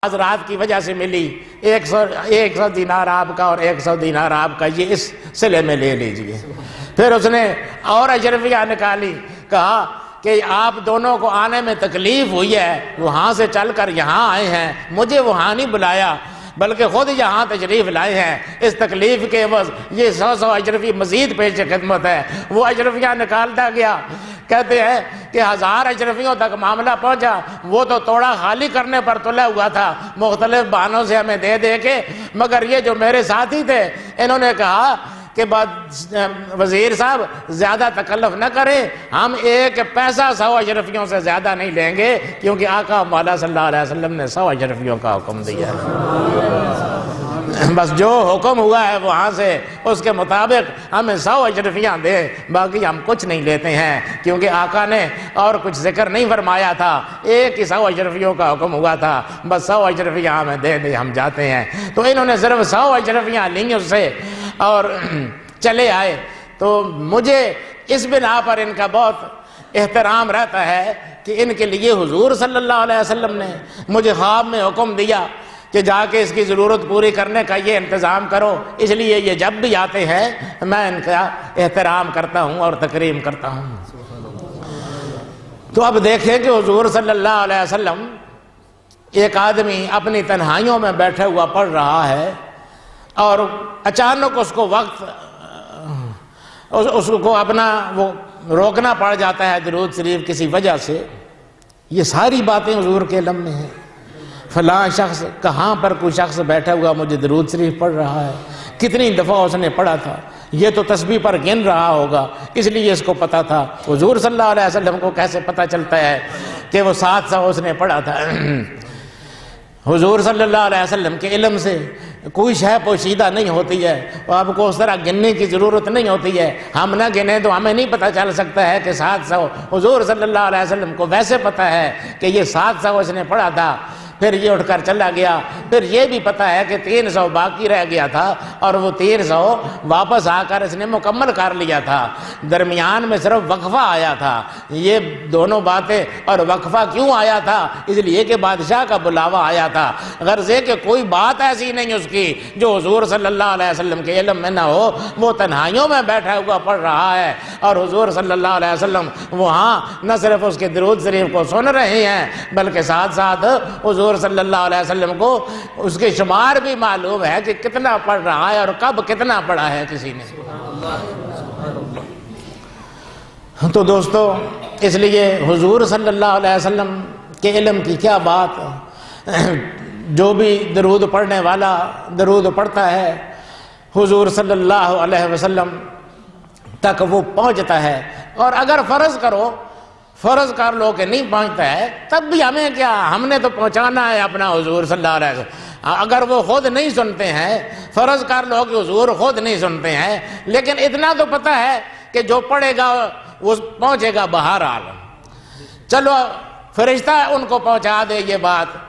حضرات کی وجہ سے ملی، 100 دینار آپ کا اور 100 دینار آپ کا، یہ اس صلے میں لے لیجئے۔ پھر اس نے اور اشرفیہ نکالی، کہا کہ آپ دونوں کو آنے میں تکلیف ہوئی ہے، وہاں سے چل کر یہاں آئے ہیں، مجھے وہاں نہیں بلایا بلکہ خود یہاں تشریف لائے ہیں، اس تکلیف کے عوض یہ 100 اشرفی مزید پیش خدمت ہے۔ وہ اشرفیہ نکالتا گیا، کہتے ہیں کہ 1000 اشرفیوں تک معاملہ پہنچا، وہ تو توڑا خالی کرنے پر تلا ہوا تھا مختلف بہانوں سے ہمیں دے دے کے، مگر یہ جو میرے ساتھی تھے انہوں نے کہا کہ وزیر صاحب زیادہ تکلف نہ کریں، ہم ایک پیسہ 100 اشرفیوں سے زیادہ نہیں لیں گے، کیونکہ آقا مولا صلی اللہ علیہ وسلم نے 100 اشرفیوں کا حکم دیا ہے۔ بس جو حکم ہوا ہے وہاں سے اس کے مطابق ہمیں 100 اشرفیاں دے، باقی ہم کچھ نہیں لیتے ہیں، کیونکہ آقا نے اور کچھ ذکر نہیں فرمایا تھا، ایک ہی 100 اشرفیوں کا حکم ہوا تھا، بس 100 اشرفیاں ہمیں دے دے، ہم جاتے ہیں۔ تو انہوں نے صرف 100 اشرفیاں لیں اس سے اور چلے آئے۔ تو مجھے اس بنا پر ان کا بہت احترام رہتا ہے کہ ان کے لیے حضور صلی اللہ علیہ وسلم نے مجھے خواب میں حکم دیا کہ جا کے اس کی ضرورت پوری کرنے کا یہ انتظام کرو، اس لیے یہ جب بھی آتے ہیں میں ان کا احترام کرتا ہوں اور تکریم کرتا ہوں۔ تو اب دیکھیں کہ حضور صلی اللہ علیہ وسلم، ایک آدمی اپنی تنہائیوں میں بیٹھے ہوا پڑھ رہا ہے اور اچانک اس کو وقت اس کو اپنا وہ روکنا پڑ جاتا ہے درود شریف کسی وجہ سے۔ یہ ساری باتیں حضور کے علم میں ہیں، فلاں شخص کہاں پر کوئی شخص بیٹھا ہوا مجھے درود شریف پڑھ رہا ہے، کتنی دفعہ اس نے پڑھا تھا، یہ تو تسبیح پر گن رہا ہوگا، اس لیے اس کو پتا تھا۔ حضور صلی اللہ علیہ وسلم کو کیسے پتا چلتا ہے کہ وہ 700 اس نے پڑھا تھا؟ حضور صلی اللہ علیہ وسلم کے علم سے کوئی شے پوشیدہ نہیں ہوتی ہے، اور آپ کو اس طرح گننے کی ضرورت نہیں ہوتی ہے، ہم نہ گنیں تو ہمیں نہیں پتہ چل سکتا ہے کہ 700۔ حضور صلی اللہ علیہ وسلم کو ویسے پتہ ہے کہ یہ 700 اس نے پڑھا تھا، پھر یہ اٹھ کر چلا گیا، پھر یہ بھی پتہ ہے کہ 300 باقی رہ گیا تھا اور وہ 300 واپس آ کر اس نے مکمل کر لیا تھا، درمیان میں صرف وقفہ آیا تھا۔ یہ دونوں باتیں، اور وقفہ کیوں آیا تھا؟ اس لیے کہ بادشاہ کا بلاوا آیا تھا، غرض ہے کہ کوئی بات ایسی نہیں اس کی جو حضور صلی اللہ علیہ وسلم کے علم میں نہ ہو، وہ تنہائیوں میں بیٹھا ہوا پڑھ رہا ہے اور حضور صلی اللہ علیہ وسلم وہاں نہ صرف اس کے درود شریف کو سن رہے ہیں بلکہ ساتھ ساتھ حضور صلی اللہ علیہ وسلم کو اس کے شمار بھی معلوم ہے کہ کتنا پڑھ رہا ہے اور کب کتنا پڑھا ہے کسی نے۔ تو دوستو، اس لیے حضور صلی اللہ علیہ وسلم کے علم کی کیا بات، جو بھی درود پڑھنے والا درود پڑھتا ہے حضور صلی اللہ علیہ وسلم تک وہ پہنچتا ہے، اور اگر فرض کر لو کہ نہیں پہنچتا ہے تب بھی ہمیں کیا، ہم نے تو پہنچانا ہے اپنا حضور صلی اللہ علیہ وسلم۔ اگر وہ خود نہیں سنتے ہیں، فرض کر لو کہ حضور خود نہیں سنتے ہیں، لیکن اتنا تو پتہ ہے کہ جو پڑھے گا وہ پہنچے گا بہرحال۔ چلو فرشتہ ان کو پہنچا دے یہ بات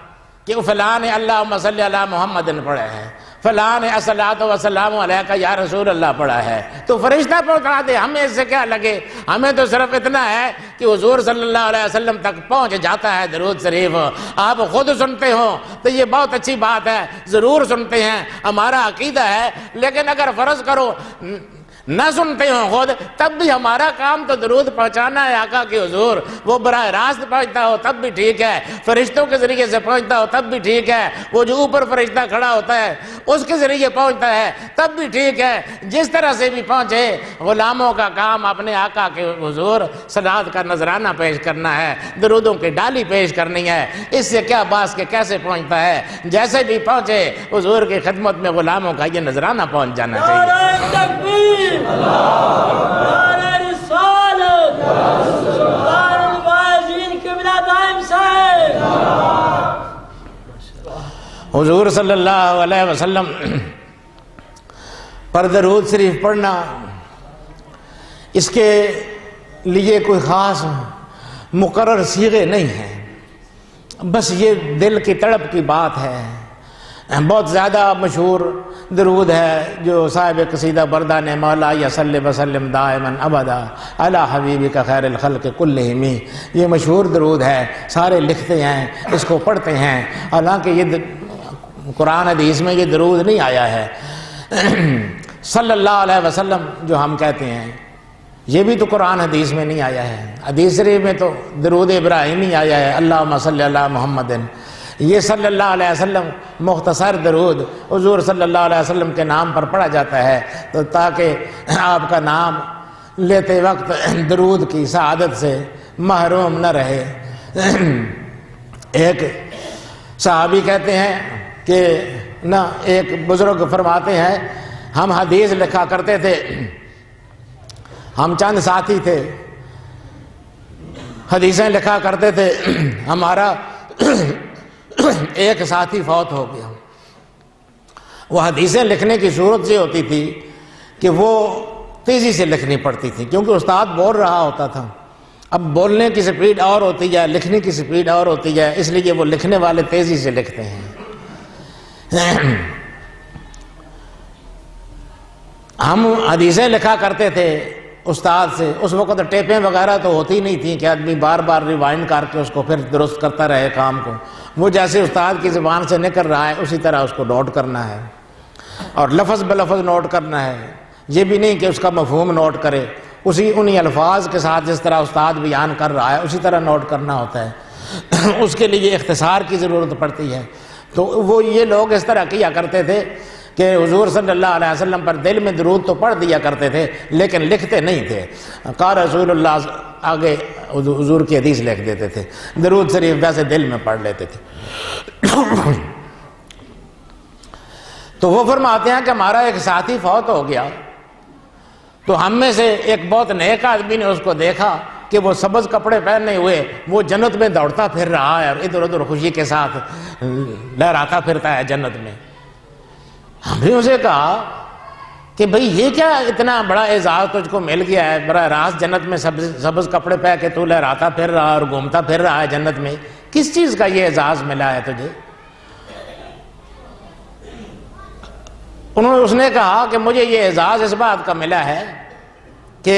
کہ فلاں نے اللہم صلی علی محمد پڑھا ہے، فلاں نے الصلاۃ والسلام علیک یا رسول اللہ پڑھا ہے، تو فرشتہ پہنچا دے، ہمیں اس سے کیا لگے؟ ہمیں تو صرف اتنا ہے کہ حضور صلی اللہ علیہ وسلم تک پہنچ جاتا ہے درود شریف۔ آپ خود سنتے ہو تو یہ بہت اچھی بات ہے، ضرور سنتے ہیں، ہمارا عقیدہ ہے، لیکن اگر فرض کرو نہ سنتے ہوں خود، تب بھی ہمارا کام تو درود پہنچانا ہے آقا کے حضور۔ وہ براہ راست پہنچتا ہو تب بھی ٹھیک ہے، فرشتوں کے ذریعے سے پہنچتا ہو تب بھی ٹھیک ہے، وہ جو اوپر فرشتہ کھڑا ہوتا ہے اس کے ذریعے پہنچتا ہے تب بھی ٹھیک ہے، جس طرح سے بھی پہنچے، غلاموں کا کام اپنے آقا کے حضور صلوات کا نذرانہ پیش کرنا ہے، درودوں کی ڈالی پیش کرنی ہے۔ اس سے کیا باس کہ کیسے پہنچتا ہے، جیسے بھی پہنچے حضور کی خدمت میں غلاموں کا یہ نذرانہ پہنچ جانا چاہیے۔ حضور صلی اللہ علیہ وسلم پر درود شریف پڑھنا، اس کے لیے کوئی خاص مقرر صیغے نہیں ہیں، بس یہ دل کی تڑپ کی بات ہے بہت زیادہ مشہور درود ہے جو صاحب قصیدہ بردہ نے مولا صلی وسلم دائما ابدا علی حبیبک خیر الخلق کلہم، یہ مشہور درود ہے، سارے لکھتے ہیں، اس کو پڑھتے ہیں، حالانکہ یہ قرآن حدیث میں یہ درود نہیں آیا ہے۔ صلی اللہ علیہ وسلم جو ہم کہتے ہیں یہ بھی تو قرآن حدیث میں نہیں آیا ہے، حدیث شریف میں تو درود ابراہیمی آیا ہے، اللہم صلی علی محمد۔ یہ صلی اللہ علیہ وسلم مختصر درود حضور صلی اللہ علیہ وسلم کے نام پر پڑھا جاتا ہے تو تاکہ آپ کا نام لیتے وقت درود کی سعادت سے محروم نہ رہے۔ ایک صحابی کہتے ہیں کہ نہ، ایک بزرگ فرماتے ہیں ہم حدیث لکھا کرتے تھے، ہم چند ساتھی تھے، حدیثیں لکھا کرتے تھے، ہمارا ایک ساتھی فوت ہو گیا۔ وہ حدیثیں لکھنے کی صورت یہ ہوتی تھی کہ وہ تیزی سے لکھنی پڑتی تھی کیونکہ استاد بول رہا ہوتا تھا، اب بولنے کی سپیڈ اور ہوتی جائے، لکھنے کی سپیڈ اور ہوتی جائے، اس لیے وہ لکھنے والے تیزی سے لکھتے ہیں۔ ہم حدیثیں لکھا کرتے تھے استاد سے، اس وقت ٹیپیں وغیرہ تو ہوتی نہیں تھیں کہ آدمی بار بار ریوائنڈ کر کے اس کو پھر درست کرتا رہے کام کو، وہ جیسے استاد کی زبان سے نکل رہا ہے اسی طرح اس کو نوٹ کرنا ہے اور لفظ بلفظ نوٹ کرنا ہے، یہ بھی نہیں کہ اس کا مفہوم نوٹ کرے، انہی الفاظ کے ساتھ جس طرح استاد بیان کر رہا ہے اسی طرح نوٹ کرنا ہوتا ہے، اس کے لیے اختصار کی ضرورت پڑتی ہے۔ تو وہ یہ لوگ اس طرح کیا کرتے تھے کہ حضور صلی اللہ علیہ وسلم پر دل میں درود تو پڑھ دیا کرتے تھے لیکن لکھتے نہیں تھے۔ قال رسول اللہ آگے حضور کی حدیث لکھ دیتے تھے، درود شریف ویسے دل میں پڑھ لیتے تھے۔ تو وہ فرماتے ہیں کہ ہمارا ایک ساتھی فوت ہو گیا تو ہم میں سے ایک بہت نیک آدمی نے اس کو دیکھا کہ وہ سبز کپڑے پہنے ہوئے وہ جنت میں دوڑتا پھر رہا ہے اور ادھر ادھر خوشی کے ساتھ لہراتا پھرتا ہے جنت میں۔ ہم نے اسے کہا کہ بھئی یہ کیا اتنا بڑا اعزاز تجھ کو مل گیا ہے، براہ راست جنت میں سبز کپڑے پہن کے تو لہراتا پھر رہا اور گھومتا پھر رہا ہے جنت میں، کس چیز کا یہ اعزاز ملا ہے تجھے؟ اس نے کہا کہ مجھے یہ اعزاز اس بات کا ملا ہے کہ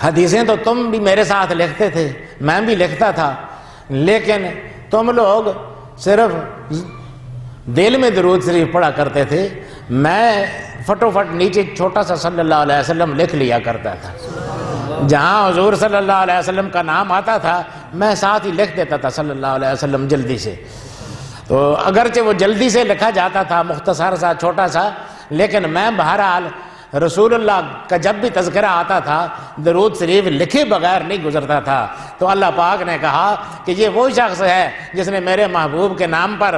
حدیثیں تو تم بھی میرے ساتھ لکھتے تھے، میں بھی لکھتا تھا، لیکن تم لوگ صرف دل میں درود شریف پڑھا کرتے تھے، میں فٹوفٹ نیچے چھوٹا سا صلی اللہ علیہ وسلم لکھ لیا کرتا تھا، جہاں حضور صلی اللہ علیہ وسلم کا نام آتا تھا میں ساتھ ہی لکھ دیتا تھا صلی اللہ علیہ وسلم جلدی سے۔ تو اگرچہ وہ جلدی سے لکھا جاتا تھا مختصر سا چھوٹا سا، لیکن میں بہرحال رسول اللہ کا جب بھی تذکرہ آتا تھا درود شریف لکھے بغیر نہیں گزرتا تھا۔ تو اللہ پاک نے کہا کہ یہ وہ شخص ہے جس نے میرے محبوب کے نام پر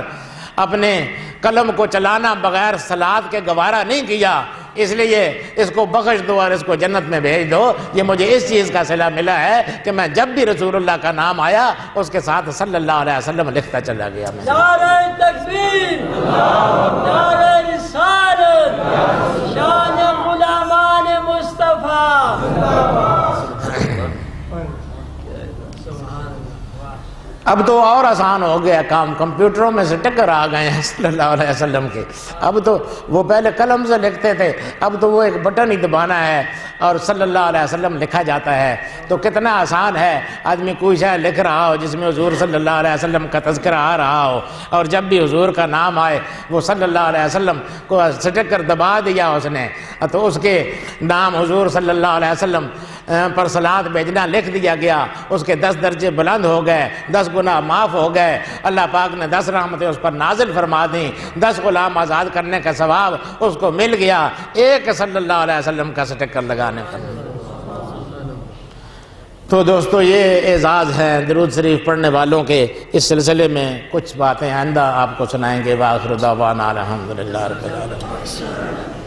اپنے قلم کو چلانا بغیر صلات کے گوارا نہیں کیا، اس لیے اس کو بخش دو اور اس کو جنت میں بھیج دو۔ یہ مجھے اس چیز کا صلہ ملا ہے کہ میں جب بھی رسول اللہ کا نام آیا اس کے ساتھ صلی اللہ علیہ وسلم لکھتا چلا گیا۔ میں نعرہ تکبیر، نعرہ رسالت، شان غلامان مصطفیٰ۔ اب تو اور آسان ہو گیا کام، کمپیوٹروں میں سے ٹکر آ گئے ہیں صلی اللہ علیہ وسلم کے۔ اب تو وہ پہلے قلم سے لکھتے تھے، اب تو وہ ایک بٹن ہی دبانا ہے اور صلی اللہ علیہ وسلم لکھا جاتا ہے۔ تو کتنا آسان ہے، آدمی کوئی شے لکھ رہا ہو جس میں حضور صلی اللہ علیہ وسلم کا تذکرہ آ رہا ہو اور جب بھی حضور کا نام آئے وہ صلی اللہ علیہ وسلم کو سٹکر دبا دیا اس نے تو اس کے نام حضور صلی اللہ علیہ وسلم پر صلات بھیجنا لکھ دیا گیا، اس کے 10 درجے بلند ہو گئے، 10 گناہ معاف ہو گئے، اللہ پاک نے 10 رحمتیں اس پر نازل فرما دیں، 10 غلام آزاد کرنے کا ثواب اس کو مل گیا ایک صلی اللہ علیہ وسلم کا سٹکر لگانے پر۔ تو دوستو یہ اعزاز ہے درود شریف پڑھنے والوں کے۔ اس سلسلے میں کچھ باتیں آئندہ آپ کو سنائیں گے۔ وآخر دعوانا الحمدللہ رب العالمین۔